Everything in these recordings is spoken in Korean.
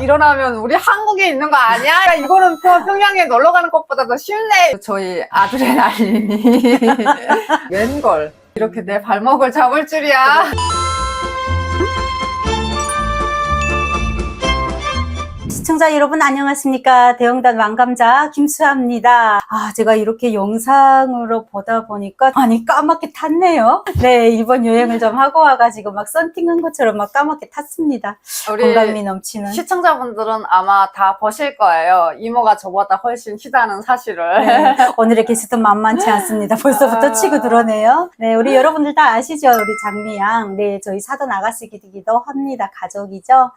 일어나면 우리 한국에 있는 거 아니야? 이거는 평양에 놀러 가는 것보다 더 쉽네. 저희 아드레날린이 웬걸 이렇게 내 발목을 잡을 줄이야. 시청자 여러분 안녕하십니까. 대형단 왕감자 김수아입니다. 제가 이렇게 영상으로 보다 보니까 까맣게 탔네요. 네, 이번 여행을 좀 하고 와가지고 막 썬팅한 것처럼 막 까맣게 탔습니다. 우리 건강미 넘치는 시청자분들은 아마 다 보실 거예요. 이모가 저보다 훨씬 희다는 사실을. 네, 오늘의 게스트 만만치 않습니다. 벌써부터 치고 들어오네요. 네, 우리 여러분들 다 아시죠? 우리 장미양. 네, 저희 사돈 아가씨기도 합니다. 가족이죠.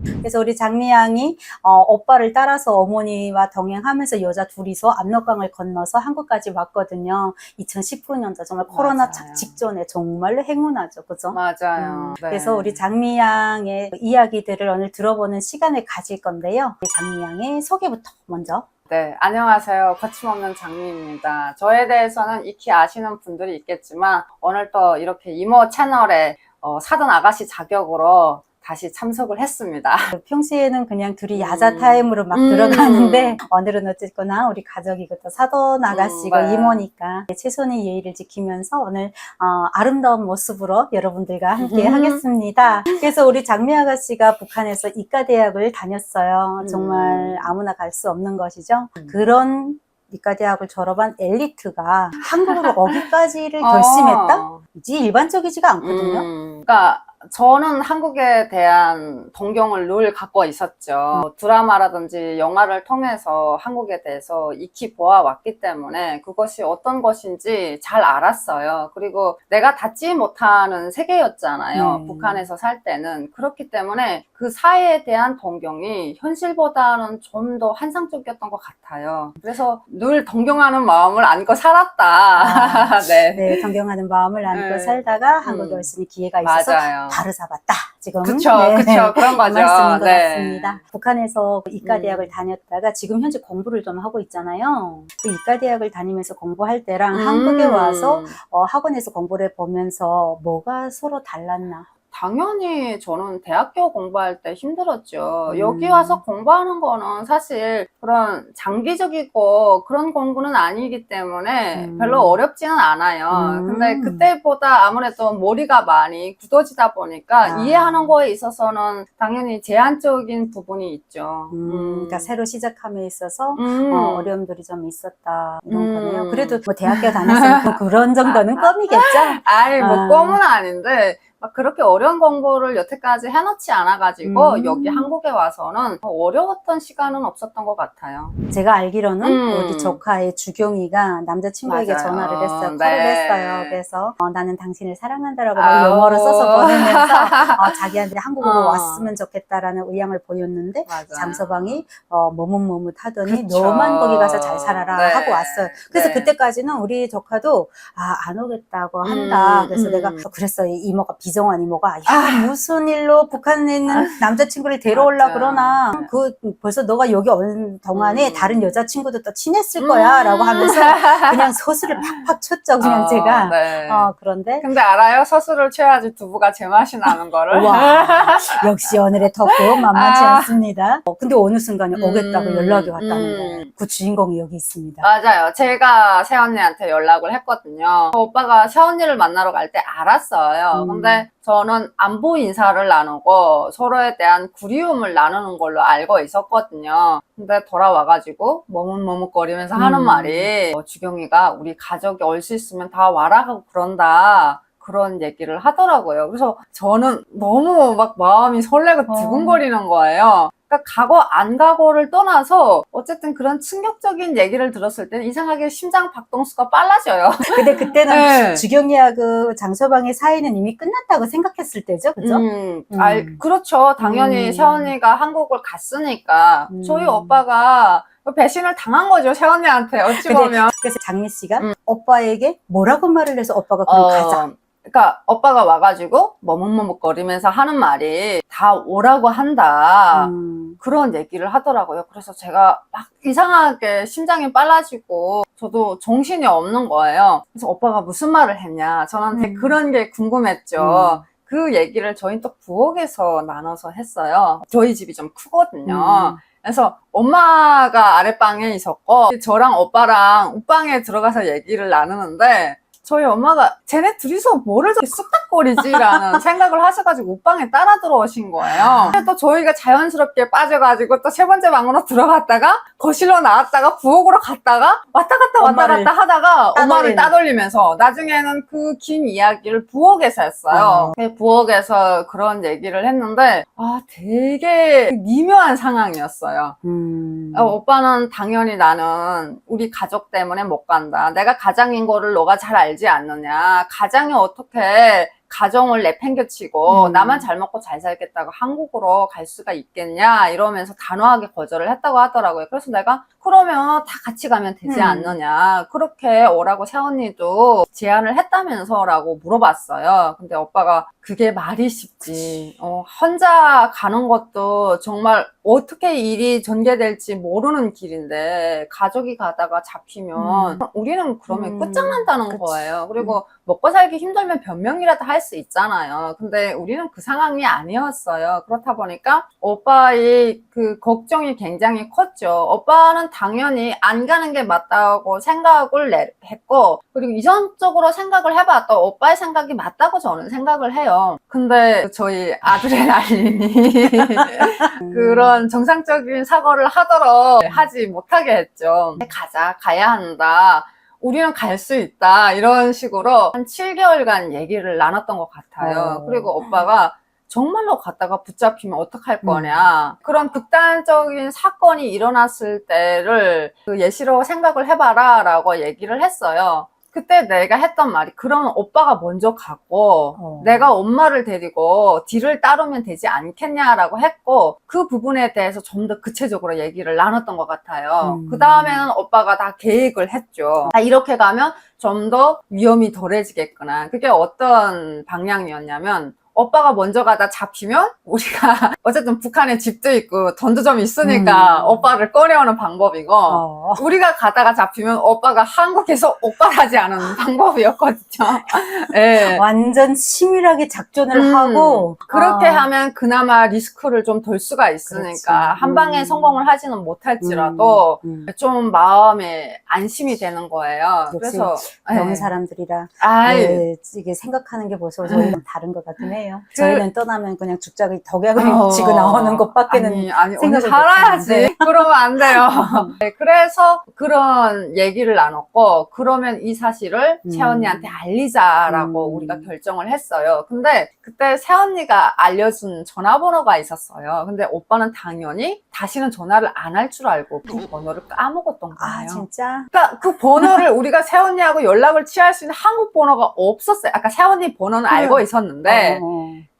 그래서 우리 장미양이 오빠를 따라서 어머니와 동행하면서 여자 둘이서 압록강을 건너서 한국까지 왔거든요. 2019년도 정말 코로나 맞아요. 직전에 정말로 행운하죠. 그죠? 맞아요. 네. 그래서 우리 장미양의 이야기들을 오늘 들어보는 시간을 가질 건데요. 우리 장미양의 소개부터 먼저. 네, 안녕하세요. 거침없는 장미입니다. 저에 대해서는 익히 아시는 분들이 있겠지만 오늘 또 이렇게 이모 채널에 사돈 아가씨 자격으로 다시 참석을 했습니다. 평소에는 그냥 둘이 야자 타임으로 막 들어가는데 오늘은 어쨌거나 우리 가족이고 또 사돈 아가씨고 이모니까 최선의 예의를 지키면서 오늘 아름다운 모습으로 여러분들과 함께 하겠습니다. 그래서 우리 장미 아가씨가 북한에서 이과대학을 다녔어요. 정말 아무나 갈 수 없는 것이죠. 그런 이과대학을 졸업한 엘리트가 한국으로 오기까지를 결심했다? 이제 일반적이지가 않거든요. 그러니까 저는 한국에 대한 동경을 늘 갖고 있었죠. 드라마라든지 영화를 통해서 한국에 대해서 익히 보아왔기 때문에 그것이 어떤 것인지 잘 알았어요. 그리고 내가 닿지 못하는 세계였잖아요. 북한에서 살 때는. 그렇기 때문에 그 사회에 대한 동경이 현실보다는 좀 더 환상적이었던 것 같아요. 그래서 늘 동경하는 마음을 안고 살았다. 네, 동경하는 마음을 안고 살다가 한국에 올 수 있는 기회가 있어서 맞아요. 바로 잡았다. 지금 그쵸, 그쵸. 그런 거죠. 말씀인 것 같습니다. 북한에서 이과대학을 다녔다가 지금 현재 공부를 좀 하고 있잖아요. 그 이과대학을 다니면서 공부할 때랑 한국에 와서 학원에서 공부를 해보면서 뭐가 서로 달랐나? 당연히 저는 대학교 공부할 때 힘들었죠. 여기 와서 공부하는 거는 사실 그런 장기적이고 그런 공부는 아니기 때문에 별로 어렵지는 않아요. 근데 그때보다 아무래도 머리가 많이 굳어지다 보니까 이해하는 거에 있어서는 당연히 제한적인 부분이 있죠. 그러니까 새로 시작함에 있어서 어려움들이 좀 있었다 이런 거네요. 그래도 뭐 대학교 다녔으니까 그런 정도는 껌이겠죠? 아니 뭐 껌은 아닌데 막 그렇게 어려운 공부를 여태까지 해놓지 않아가지고 여기 한국에 와서는 어려웠던 시간은 없었던 것 같아요. 제가 알기로는 우리 조카의 주경이가 남자친구에게 맞아요. 전화를 했어요. 네. 콜을 했어요. 그래서 나는 당신을 사랑한다라고 막 영어로 써서 보내면서 자기한테 한국으로 왔으면 좋겠다라는 의향을 보였는데 맞아요. 장서방이 머뭇머뭇 하더니 그쵸. 너만 거기 가서 잘 살아라 네. 하고 왔어요. 그래서 네. 그때까지는 우리 조카도 안 오겠다고 한다. 그래서 내가 그랬어요. 이모가 비정한 이모가 무슨 일로 북한에 있는 남자친구를 데려올라 맞아. 그러나 벌써 너가 여기 온 동안에 다른 여자친구도 또 친했을 거야 라고 하면서 그냥 서술을 팍팍 쳤죠. 그냥 제가 네. 그런데 근데 알아요? 서술을 쳐야지 두부가 제맛이 나는 거를. 와, 역시 오늘의 토크 만만치 않습니다. 근데 어느 순간에 오겠다고 연락이 왔다는 거예요. 그 주인공이 여기 있습니다. 맞아요. 제가 새언니한테 연락을 했거든요. 오빠가 새언니를 만나러 갈 때 알았어요. 근데 저는 안부 인사를 나누고 서로에 대한 그리움을 나누는 걸로 알고 있었거든요. 근데 돌아와가지고 머뭇머뭇거리면서 하는 말이 주경이가 우리 가족이 올 수 있으면 다 와라 하고 그런다. 그런 얘기를 하더라고요. 그래서 저는 너무 막 마음이 설레고 두근거리는 거예요. 그러니까 가고 안 가고를 떠나서 어쨌든 그런 충격적인 얘기를 들었을 때는 이상하게 심장 박동수가 빨라져요. 근데 그때는 네. 주경이와 그 장서방의 사이는 이미 끝났다고 생각했을 때죠, 그죠? 그렇죠. 당연히 새언니가 한국을 갔으니까 저희 오빠가 배신을 당한 거죠, 새언니한테 어찌 보면. 그래서 장미 씨가 오빠에게 뭐라고 말을 해서 오빠가 그럼 가자. 그러니까 오빠가 와가지고 머뭇머뭇거리면서 하는 말이 다 오라고 한다. 그런 얘기를 하더라고요. 그래서 제가 막 이상하게 심장이 빨라지고 저도 정신이 없는 거예요. 그래서 오빠가 무슨 말을 했냐. 저한테 그런 게 궁금했죠. 그 얘기를 저희 또 부엌에서 나눠서 했어요. 저희 집이 좀 크거든요. 그래서 엄마가 아랫방에 있었고 저랑 오빠랑 옷방에 들어가서 얘기를 나누는데 저희 엄마가 쟤네 둘이서 뭐를 저렇게 쑥닥거리지라는 생각을 하셔가지고 옷방에 따라 들어오신 거예요. 근데 또 저희가 자연스럽게 빠져가지고 또 세 번째 방으로 들어갔다가 거실로 나왔다가 부엌으로 갔다가 왔다 갔다 하다가 엄마를 따돌리면서 나중에는 그 긴 이야기를 부엌에서 했어요. 부엌에서 그런 얘기를 했는데 되게 미묘한 상황이었어요. 오빠는 당연히 나는 우리 가족 때문에 못 간다. 내가 가장인 거를 너가 잘 알지 않느냐. 가장이 어떻게 가정을 내팽개치고 나만 잘 먹고 잘 살겠다고 한국으로 갈 수가 있겠냐 이러면서 단호하게 거절을 했다고 하더라고요. 그래서 내가 그러면 다 같이 가면 되지 않느냐. 그렇게 오라고 새언니도 제안을 했다면서 라고 물어봤어요. 근데 오빠가 그게 말이 쉽지. 혼자 가는 것도 정말 어떻게 일이 전개될지 모르는 길인데 가족이 가다가 잡히면 우리는 그러면 끝장난다는 거예요. 그리고 먹고 살기 힘들면 변명이라도 할 수 있잖아요. 근데 우리는 그 상황이 아니었어요. 그렇다 보니까 오빠의 그 걱정이 굉장히 컸죠. 오빠는 당연히 안 가는 게 맞다고 생각을 했고 그리고 이전적으로 생각을 해봐도 오빠의 생각이 맞다고 저는 생각을 해요. 근데 저희 아드레날린이 그런 정상적인 사고를 하도록 하지 못하게 했죠. 가야 한다. 우리는 갈 수 있다. 이런 식으로 한 7개월간 얘기를 나눴던 것 같아요. 그리고 오빠가 정말로 갔다가 붙잡히면 어떡할 거냐. 그런 극단적인 사건이 일어났을 때를 그 예시로 생각을 해봐라 라고 얘기를 했어요. 그때 내가 했던 말이 그러면 오빠가 먼저 가고 내가 엄마를 데리고 뒤를 따르면 되지 않겠냐라고 했고 그 부분에 대해서 좀 더 구체적으로 얘기를 나눴던 것 같아요. 그 다음에는 오빠가 다 계획을 했죠. 이렇게 가면 좀 더 위험이 덜해지겠구나. 그게 어떤 방향이었냐면 오빠가 먼저 가다 잡히면 우리가 어쨌든 북한에 집도 있고 돈도 좀 있으니까 오빠를 꺼내오는 방법이고 우리가 가다가 잡히면 오빠가 한국에서 오빠하지 않은 방법이었거든요. 네. 완전 치밀하게 작전을 하고 그렇게 하면 그나마 리스크를 좀 덜 수가 있으니까 한 방에 성공을 하지는 못할지라도 좀 마음에 안심이 되는 거예요. 그래서 배운 사람들이라 이게 생각하는 게 벌써 저희랑 다른 것 같긴 해요. 저희는 떠나면 그냥 죽자기 덕약을 지고 나오는 것밖에는 아니 생각을 살아야지. 그러면 안 돼요. 네, 그래서 그런 얘기를 나눴고 그러면 이 사실을 새언니한테 알리자라고 우리가 결정을 했어요. 근데 그때 새언니가 알려준 전화번호가 있었어요. 근데 오빠는 당연히 다시는 전화를 안 할 줄 알고 그 번호를 까먹었던 거예요. 진짜? 그러니까 그 번호를 우리가 새언니하고 연락을 취할 수 있는 한국 번호가 없었어요. 아까 새언니 번호는 알고 있었는데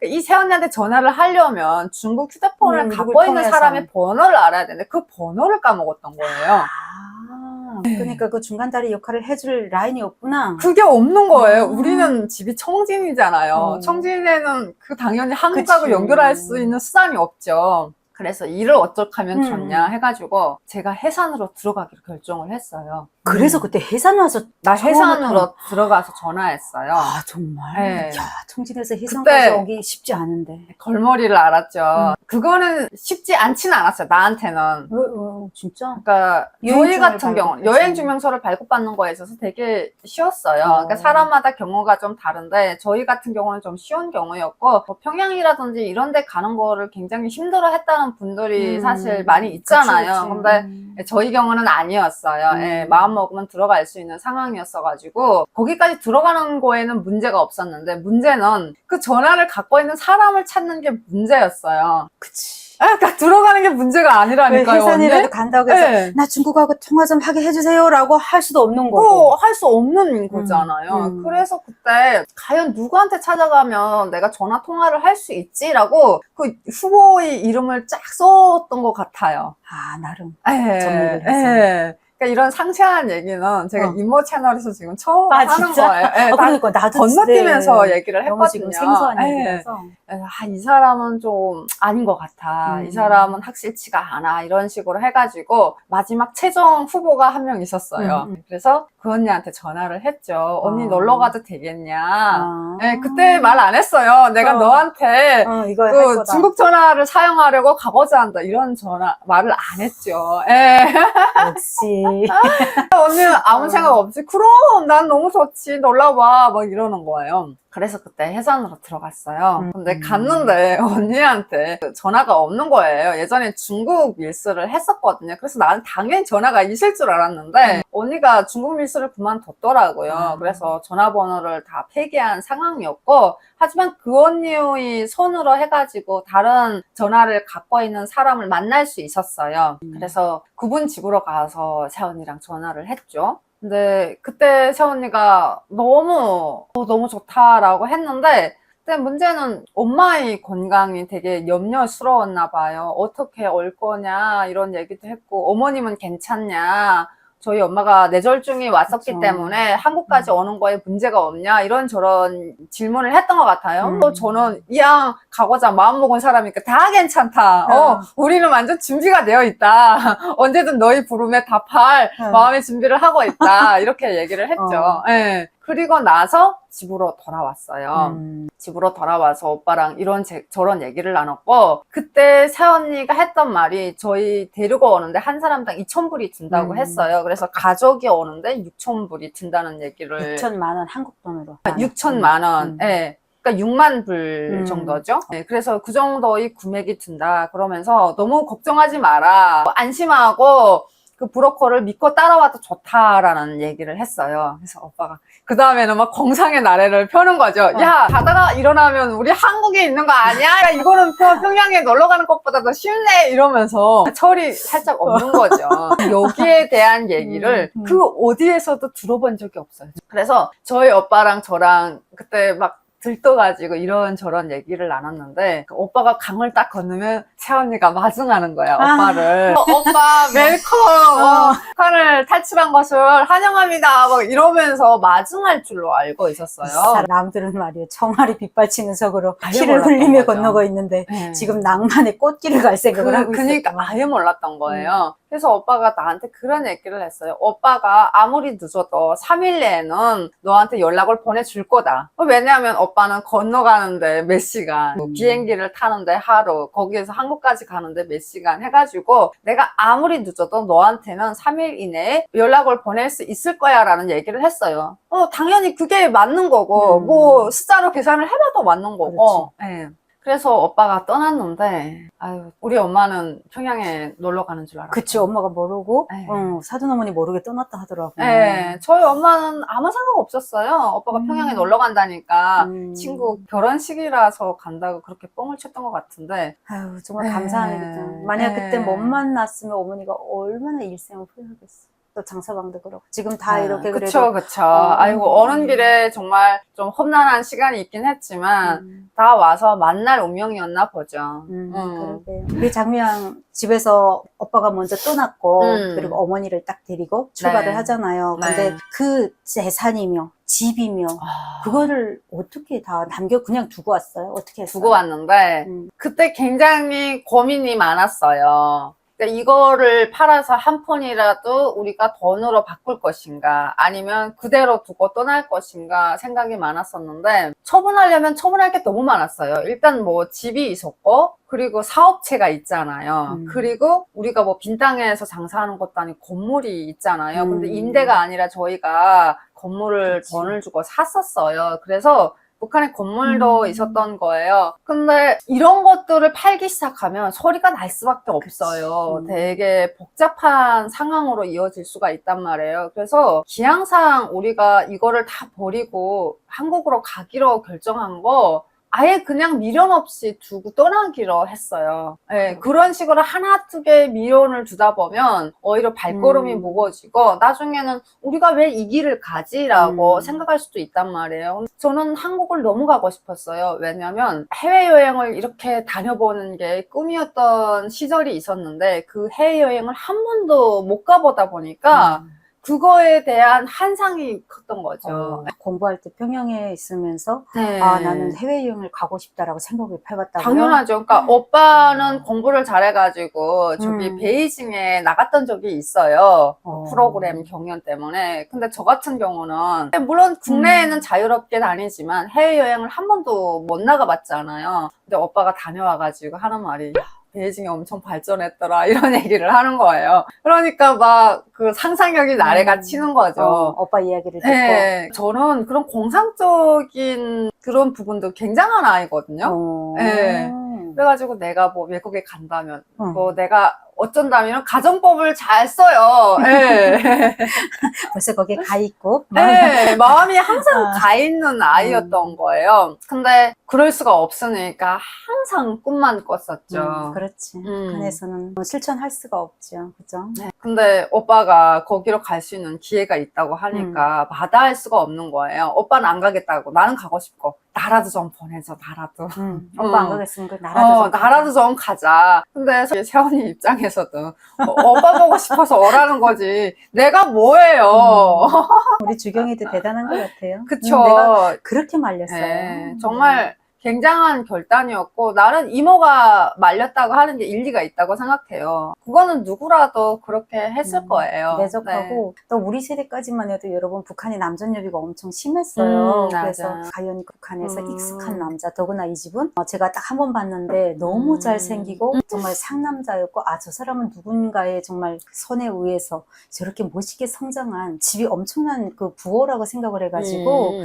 이 새언니한테 전화를 하려면 중국 휴대폰을 갖고 있는 사람의 번호를 알아야 되는데 그 번호를 까먹었던 거예요. 그러니까 그 중간다리 역할을 해줄 라인이 없구나. 그게 없는 거예요. 우리는 집이 청진이잖아요. 청진에는 그 당연히 한국하고 연결할 수 있는 수단이 없죠. 그래서 일을 어떻게 하면 좋냐 해가지고 제가 해산으로 들어가기로 결정을 했어요. 그래서 그때 해산 와서 나 해산으로 들어가서 전화했어요. 정말? 네. 야, 청진에서 해산까지 오기 쉽지 않은데. 걸머리를 알았죠. 그거는 쉽지 않지는 않았어요. 나한테는. 진짜? 그러니까 저희 같은 경우는 여행증명서를 발급받는 거에 있어서 되게 쉬웠어요. 그러니까 사람마다 경우가 좀 다른데 저희 같은 경우는 좀 쉬운 경우였고 뭐 평양이라든지 이런 데 가는 거를 굉장히 힘들어 했다는 분들이 사실 많이 있잖아요. 근데 저희 경우는 아니었어요. 마음 먹으면 들어갈 수 있는 상황이었어가지고 거기까지 들어가는 거에는 문제가 없었는데 문제는 그 전화를 갖고 있는 사람을 찾는 게 문제였어요. 그치. 그러니까 들어가는 게 문제가 아니라니까요. 해산이라도 간다고 해서 나 중국하고 통화 좀 하게 해주세요 라고 할 수도 없는 거고. 할 수 없는 거잖아요. 그래서 그때 과연 누구한테 찾아가면 내가 전화 통화를 할 수 있지라고 그 후보의 이름을 쫙 썼던 것 같아요. 나름 정리를 해서. 그러니까 이런 상세한 얘기는 제가 이모 채널에서 지금 처음 하는 진짜? 거예요. 그러니까 나도 건너뛰면서 얘기를 너무 했거든요. 지금 생소한 얘기라서. 그래서 이 사람은 좀 아닌 것 같아. 이 사람은 확실치가 않아. 이런 식으로 해가지고 마지막 최종 후보가 한 명 있었어요. 그래서 그 언니한테 전화를 했죠. 언니 놀러 가도 되겠냐. 네, 그때 말 안 했어요. 내가 너한테 이거 할 그 거다. 중국 전화를 사용하려고 가보자 한다. 이런 말을 안 했죠. 예. 역시. 언니는 아무 생각 없이 그럼 난 너무 좋지 놀러와 막 이러는 거예요. 그래서 그때 해산으로 들어갔어요. 근데 갔는데 언니한테 전화가 없는 거예요. 예전에 중국 밀수를 했었거든요. 그래서 나는 당연히 전화가 있을 줄 알았는데 언니가 중국 밀수를 그만뒀더라고요. 그래서 전화번호를 다 폐기한 상황이었고, 하지만 그 언니의 손으로 해가지고 다른 전화를 갖고 있는 사람을 만날 수 있었어요. 그래서 그분 집으로 가서 새언니랑 전화를 했죠. 근데 그때 새언니가 너무 좋다라고 했는데, 근데 문제는 엄마의 건강이 되게 염려스러웠나 봐요. 어떻게 올 거냐 이런 얘기도 했고, 어머님은 괜찮냐, 저희 엄마가 뇌졸중이 왔었기 때문에 한국까지 오는 거에 문제가 없냐 이런저런 질문을 했던 것 같아요. 저는 이왕 가고자 마음먹은 사람이니까 다 괜찮다. 우리는 완전 준비가 되어 있다. 언제든 너희 부름에 답할 마음의 준비를 하고 있다. 이렇게 얘기를 했죠. 네. 그리고 나서 집으로 돌아왔어요. 집으로 돌아와서 오빠랑 저런 얘기를 나눴고, 그때 새언니가 했던 말이 저희 데리고 오는데 한 사람당 2,000불이 든다고 했어요. 그래서 가족이 오는데 6,000불이 든다는 얘기를. 6천만 원 한국 돈으로. 6천만 원. 예. 그러니까 6만 불 정도죠. 네, 그래서 그 정도의 금액이 든다. 그러면서 너무 걱정하지 마라. 안심하고 그 브로커를 믿고 따라와도 좋다라는 얘기를 했어요. 그래서 오빠가 그 다음에는 막 공상의 나래를 펴는 거죠. 야, 자다가 일어나면 우리 한국에 있는 거 아니야? 야, 이거는 평양에 놀러 가는 것보다 더 쉽네 이러면서 철이 살짝 없는 거죠. 여기에 대한 얘기를 그 어디에서도 들어본 적이 없어요. 그래서 저희 오빠랑 저랑 그때 막 들떠가지고 이런저런 얘기를 나눴는데, 오빠가 강을 딱 건너면 새언니가 마중하는 거야, 오빠를. 오빠 웰컴, 북한을 탈출한 것을 환영합니다 막 이러면서 마중할 줄로 알고 있었어요. 남들은 말이에요, 청아리 빗발치는 속으로 아예 피를 몰랐던 흘리며 거죠. 건너고 있는데 지금 낭만의 꽃길을 갈 생각을 하고 있어요. 그러니까 아예 몰랐던 거예요. 그래서 오빠가 나한테 그런 얘기를 했어요. 오빠가 아무리 늦어도 3일 내에는 너한테 연락을 보내줄 거다. 왜냐하면 오빠는 건너가는데 몇 시간, 비행기를 타는데 하루, 거기에서 한국까지 가는데 몇 시간 해가지고 내가 아무리 늦어도 너한테는 3일 이내에 연락을 보낼 수 있을 거야 라는 얘기를 했어요. 당연히 그게 맞는 거고, 뭐 숫자로 계산을 해봐도 맞는 거고. 네. 그래서 오빠가 떠났는데, 아유, 우리 엄마는 평양에 놀러 가는 줄 알았어요. 그치, 엄마가 모르고, 네. 사돈 어머니 모르게 떠났다 하더라고요. 네, 저희 엄마는 아무 생각 없었어요. 오빠가 평양에 놀러 간다니까, 친구 결혼식이라서 간다고 그렇게 뻥을 쳤던 것 같은데. 아유, 정말 감사합니다. 만약 그때 못 만났으면 어머니가 얼마나 일생을 후회하겠어. 또 장사방도 그렇고 지금 다 이렇게 그래도 그쵸. 아이고 오는 길에 정말 좀 험난한 시간이 있긴 했지만 다 와서 만날 운명이었나 보죠. 그러게요. 우리 장미양 집에서 오빠가 먼저 떠났고 그리고 어머니를 딱 데리고 출발을 하잖아요. 근데 그 재산이며 집이며 그거를 어떻게 다 그냥 두고 왔어요? 어떻게 했어요? 두고 왔는데 그때 굉장히 고민이 많았어요. 이거를 팔아서 한 푼이라도 우리가 돈으로 바꿀 것인가, 아니면 그대로 두고 떠날 것인가 생각이 많았었는데, 처분하려면 처분할 게 너무 많았어요. 일단 뭐 집이 있었고, 그리고 사업체가 있잖아요. 그리고 우리가 뭐 빈 땅에서 장사하는 것도 아니고 건물이 있잖아요. 근데 임대가 아니라 저희가 건물을 돈을 주고 샀었어요. 그래서 북한에 건물도 있었던 거예요. 근데 이런 것들을 팔기 시작하면 소리가 날 수밖에 없어요. 되게 복잡한 상황으로 이어질 수가 있단 말이에요. 그래서 기왕상 우리가 이거를 다 버리고 한국으로 가기로 결정한 거 아예 그냥 미련 없이 두고 떠나기로 했어요. 네, 그런 식으로 하나 두 개 미련을 두다 보면 오히려 발걸음이 무거워지고 나중에는 우리가 왜 이 길을 가지라고 생각할 수도 있단 말이에요. 저는 한국을 너무 가고 싶었어요. 왜냐면 해외여행을 이렇게 다녀보는 게 꿈이었던 시절이 있었는데 그 해외여행을 한 번도 못 가보다 보니까 그거에 대한 한상이 컸던 거죠. 공부할 때 평양에 있으면서 네. 나는 해외여행을 가고 싶다라고 생각을 해봤다고요? 당연하죠. 그러니까 오빠는 공부를 잘해가지고 저기 베이징에 나갔던 적이 있어요. 프로그램 경연 때문에. 근데 저 같은 경우는 물론 국내에는 자유롭게 다니지만 해외여행을 한 번도 못 나가봤잖아요. 근데 오빠가 다녀와가지고 하는 말이 베이징이 엄청 발전했더라 이런 얘기를 하는 거예요. 그러니까 막 그 상상력이 나래가 치는 거죠. 오빠 이야기를 듣고. 네, 저는 그런 공상적인 그런 부분도 굉장한 아이거든요. 네. 그래가지고 내가 뭐 외국에 간다면 뭐 내가 어쩐다면 가정법을 잘 써요. 네. 벌써 거기에 가 있고. 네, 마음이 항상 가 있는 아이였던 거예요. 근데 그럴 수가 없으니까 항상 꿈만 꿨었죠. 그렇지. 북한에서는 실천할 수가 없죠. 그죠? 네. 근데 오빠가 거기로 갈 수 있는 기회가 있다고 하니까 마다할 수가 없는 거예요. 오빠는 안 가겠다고. 나는 가고 싶고. 나라도 좀 보내줘, 나라도. 오빠 안 가겠으면 그 나라도 좀 가자. 근데 세원이 입장에서도 오빠 보고 싶어서 오라는 거지. 내가 뭐예요. 우리 주경이도 대단한 것 같아요. 그쵸. 내가 그렇게 말렸어요. 네, 정말 굉장한 결단이었고 나는 이모가 말렸다고 하는 게 일리가 있다고 생각해요. 그거는 누구라도 그렇게 했을 거예요. 내적하고 또 우리 세대까지만 해도 여러분 북한의 남존여비가 엄청 심했어요. 그래서 가연이 북한에서 익숙한 남자, 더구나 이 집은 제가 딱 한 번 봤는데 너무 잘생기고 정말 상남자였고 저 사람은 누군가의 정말 선에 의해서 저렇게 멋있게 성장한 집이 엄청난 그 부호라고 생각을 해가지고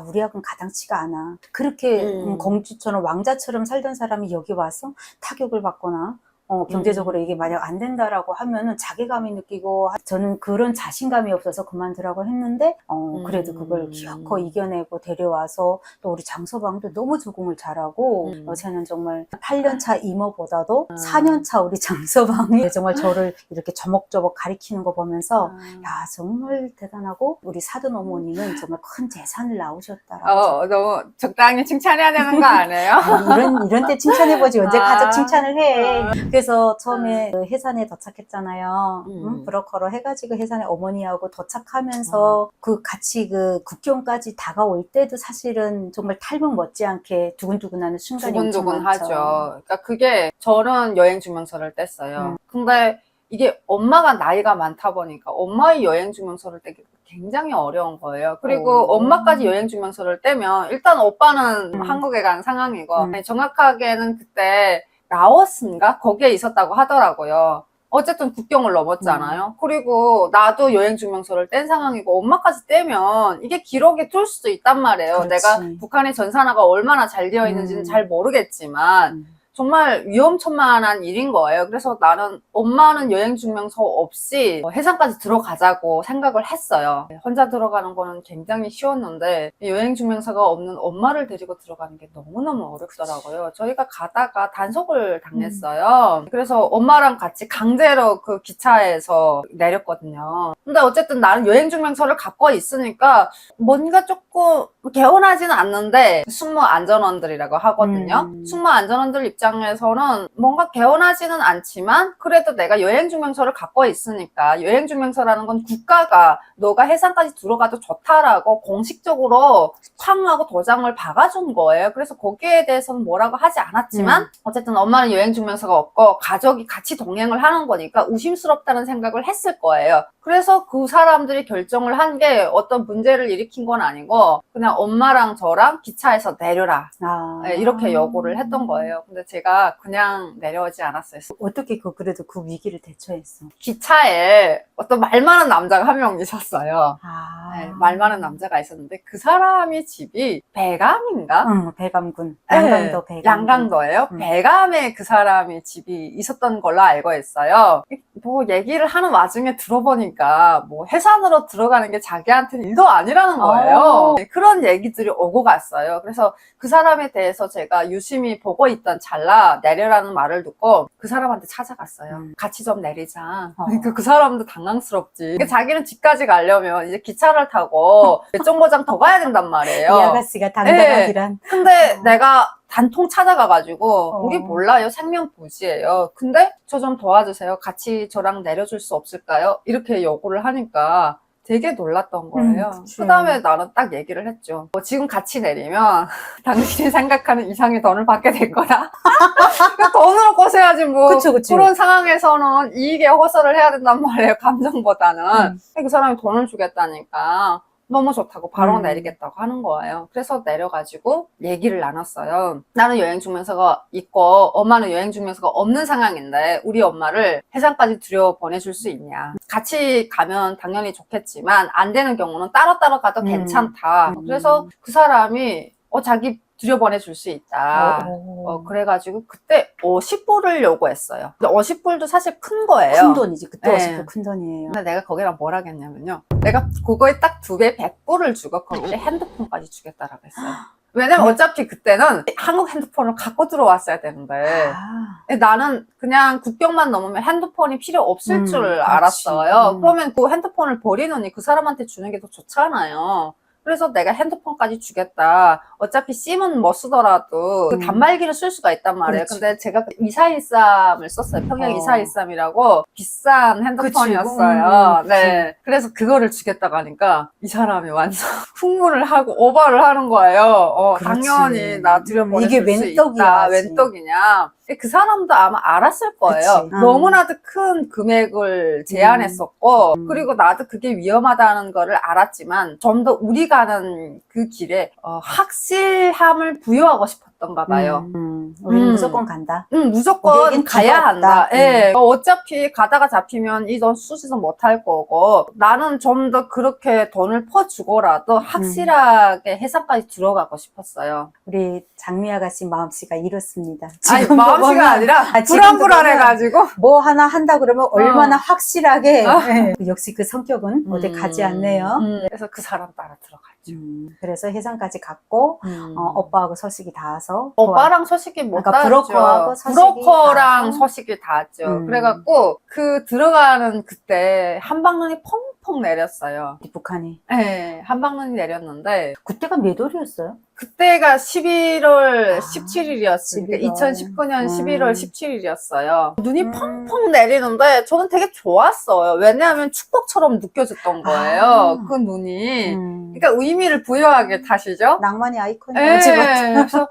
우리하고는 가당치가 않아. 그렇게 공주처럼 왕자처럼 살던 사람이 여기 와서 타격을 받거나 경제적으로 이게 만약 안 된다라고 하면은 자괴감이 느끼고 저는 그런 자신감이 없어서 그만두라고 했는데 그래도 그걸 기어코 이겨내고 데려와서 또 우리 장서방도 너무 적응을 잘하고 쟤는 정말 8년차 이모보다도 4년차 우리 장서방이 정말 저를 이렇게 저먹저먹 가리키는 거 보면서 야 정말 대단하고 우리 사돈 어머니는 정말 큰 재산을 낳으셨다라고 너무 적당히 칭찬해야 되는 거 아니에요? 이런 때 칭찬해보지 언제 가족 칭찬을 해. 그래서 처음에 그 해산에 도착했잖아요. 브로커로 해가지고 해산에 어머니하고 도착하면서 그 같이 그 국경까지 다가올 때도 사실은 정말 탈북 못지않게 두근두근하는 순간이 엄청 많죠. 두근두근하죠. 그러니까 그게 저는 여행 증명서를 뗐어요. 근데 이게 엄마가 나이가 많다 보니까 엄마의 여행 증명서를 떼기 굉장히 어려운 거예요. 그리고 엄마까지 여행 증명서를 떼면 일단 오빠는 한국에 간 상황이고 정확하게는 그때 라오스인가? 거기에 있었다고 하더라고요. 어쨌든 국경을 넘었잖아요. 그리고 나도 여행증명서를 뗀 상황이고 엄마까지 떼면 이게 기록에 뜰 수도 있단 말이에요. 그렇지. 내가 북한의 전산화가 얼마나 잘 되어 있는지는 잘 모르겠지만 정말 위험천만한 일인 거예요. 그래서 나는 엄마는 여행증명서 없이 해상까지 들어가자고 생각을 했어요. 혼자 들어가는 거는 굉장히 쉬웠는데 여행증명서가 없는 엄마를 데리고 들어가는 게 너무너무 어렵더라고요. 저희가 가다가 단속을 당했어요. 그래서 엄마랑 같이 강제로 그 기차에서 내렸거든요. 근데 어쨌든 나는 여행증명서를 갖고 있으니까 뭔가 조금 개운하지는 않는데 숙모안전원들이라고 하거든요. 숙모안전원들 입장에서는 뭔가 개운하지는 않지만 그래도 내가 여행증명서를 갖고 있으니까 여행증명서라는 건 국가가 너가 해상까지 들어가도 좋다라고 공식적으로 쾅하고 도장을 박아준 거예요. 그래서 거기에 대해서는 뭐라고 하지 않았지만 어쨌든 엄마는 여행증명서가 없고 가족이 같이 동행을 하는 거니까 의심스럽다는 생각을 했을 거예요. 그래서 그 사람들이 결정을 한 게 어떤 문제를 일으킨 건 아니고 그냥 엄마랑 저랑 기차에서 내려라 이렇게 요구를 했던 거예요. 근데 제가 그냥 내려오지 않았어요. 어떻게 그래도 그 위기를 대처했어? 기차에 어떤 말 많은 남자가 한 명 있었어요. 네, 말 많은 남자가 있었는데 그 사람이 집이 배감인가? 배감군. 양강도 배감. 양강도예요. 배감에 그 사람이 집이 있었던 걸로 알고 있어요. 뭐 얘기를 하는 와중에 들어보니까 뭐 해산으로 들어가는 게 자기한테는 일도 아니라는 거예요. 그런 얘기들이 오고 갔어요. 그래서 그 사람에 대해서 제가 유심히 보고 있던 찰나 내려라는 말을 듣고 그 사람한테 찾아갔어요. 같이 좀 내리자. 그러니까 그 사람도 당황스럽지. 자기는 집까지 가려면 이제 기차를 타고 몇 정거장 더 가야 된단 말이에요. 이 아가씨가 당당하기란. 네. 근데 내가 단통 찾아가가지고 우리 몰라요. 생명부지예요. 근데 저 좀 도와주세요. 같이 저랑 내려줄 수 없을까요? 이렇게 요구를 하니까 되게 놀랐던 거예요. 그치. 그 다음에 나는 딱 얘기를 했죠. 지금 같이 내리면 당신이 생각하는 이상의 돈을 받게 될 거다. 돈으로 꼬셔야지 뭐. 그쵸, 그쵸. 그런 상황에서는 이익에 호소를 해야 된단 말이에요. 감정보다는. 그 사람이 돈을 주겠다니까 너무 좋다고 바로 내리겠다고 하는 거예요. 그래서 내려가지고 얘기를 나눴어요. 나는 여행증명서가 있고 엄마는 여행증명서가 없는 상황인데 우리 엄마를 해상까지 들여보내줄 수 있냐. 같이 가면 당연히 좋겠지만 안 되는 경우는 따로따로 가도 괜찮다. 그래서 그 사람이 자기 들여보내줄 수 있다. 그래가지고 그때 50불을 요구했어요. 근데 50불도 사실 큰 거예요. 큰 돈이지. 그때 네. 50불 큰 돈이에요. 근데 내가 거기랑 뭘 하겠냐면요. 내가 그거에 딱 2배 100불을 주고 거기에 핸드폰까지 주겠다라고 했어요. 왜냐면 어차피 그때는 한국 핸드폰을 갖고 들어왔어야 되는데 나는 그냥 국경만 넘으면 핸드폰이 필요 없을 줄 그렇지. 알았어요. 그러면 그 핸드폰을 버리느니 그 사람한테 주는 게 더 좋잖아요. 그래서 내가 핸드폰까지 주겠다. 어차피 심은 못 쓰더라도 그 단말기를 쓸 수가 있단 말이에요. 그렇지. 근데 제가 2413을 썼어요. 평양 2413이라고 비싼 핸드폰이었어요. 네. 그래서 그거를 주겠다고 하니까 이 사람이 완전 흥분을 하고 오버를 하는 거예요. 당연히 나 들여보내줄 이게 수 웬떡이야, 있다. 웬떡이냐. 그 사람도 아마 알았을 거예요. 그치. 너무나도 큰 금액을 제안했었고 그리고 나도 그게 위험하다는 거를 알았지만 좀 더 우리 가는 그 길에 확실함을 부여하고 싶었던가 봐요. 우리는 무조건 간다. 무조건 우리에겐 가야 뒤가 한다. 없다. 예. 어차피 가다가 잡히면 이 돈 수지도 못할 거고 나는 좀 더 그렇게 돈을 퍼주고라도 확실하게 해상까지 들어가고 싶었어요. 우리 장미 아가씨 마음씨가 이렇습니다. 아니 지금도 마음씨가 보면, 아니라 지금도 불안불안해가지고 뭐 하나 한다 그러면 얼마나 확실하게 역시 그 성격은 어디 가지 않네요. 그래서 그 사람 따라 들어갔죠. 그래서 해상까지 갔고 오빠하고 서식이 닿아서 오빠랑 서식이 못 그러니까 닿았죠. 브로커하고 서식이 브로커랑 닿아서? 서식이 닿았죠. 그래갖고 그 들어가는 그때 한방눈이 펑펑 내렸어요. 북한이. 네, 한방눈이 내렸는데 그때가 몇 월이었어요? 그때가 11월 17일이었으니까 11월. 2019년 11월 17일이었어요. 눈이 펑펑 내리는데 저는 되게 좋았어요. 왜냐하면 축복처럼 느껴졌던 거예요. 그 눈이. 그러니까 의미를 부여하게 다시죠. 낭만의 아이콘이에요. 네, 그래서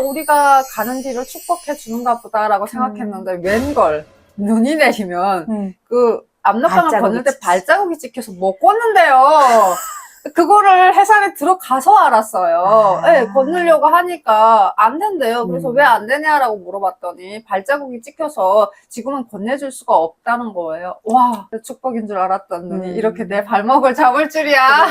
우리가 가는 길을 축복해 주는가 보다라고 생각했는데 웬걸 눈이 내리면 그 압력강을 발자국이 건널 때 찍혔어. 발자국이 찍혀서 못 걷는데요. 그거를 해상에 들어가서 알았어요. 네, 건너려고 하니까 안 된대요. 그래서 왜 안 되냐라고 물어봤더니 발자국이 찍혀서 지금은 건네줄 수가 없다는 거예요. 와, 축복인 줄 알았던 눈이 이렇게 내 발목을 잡을 줄이야.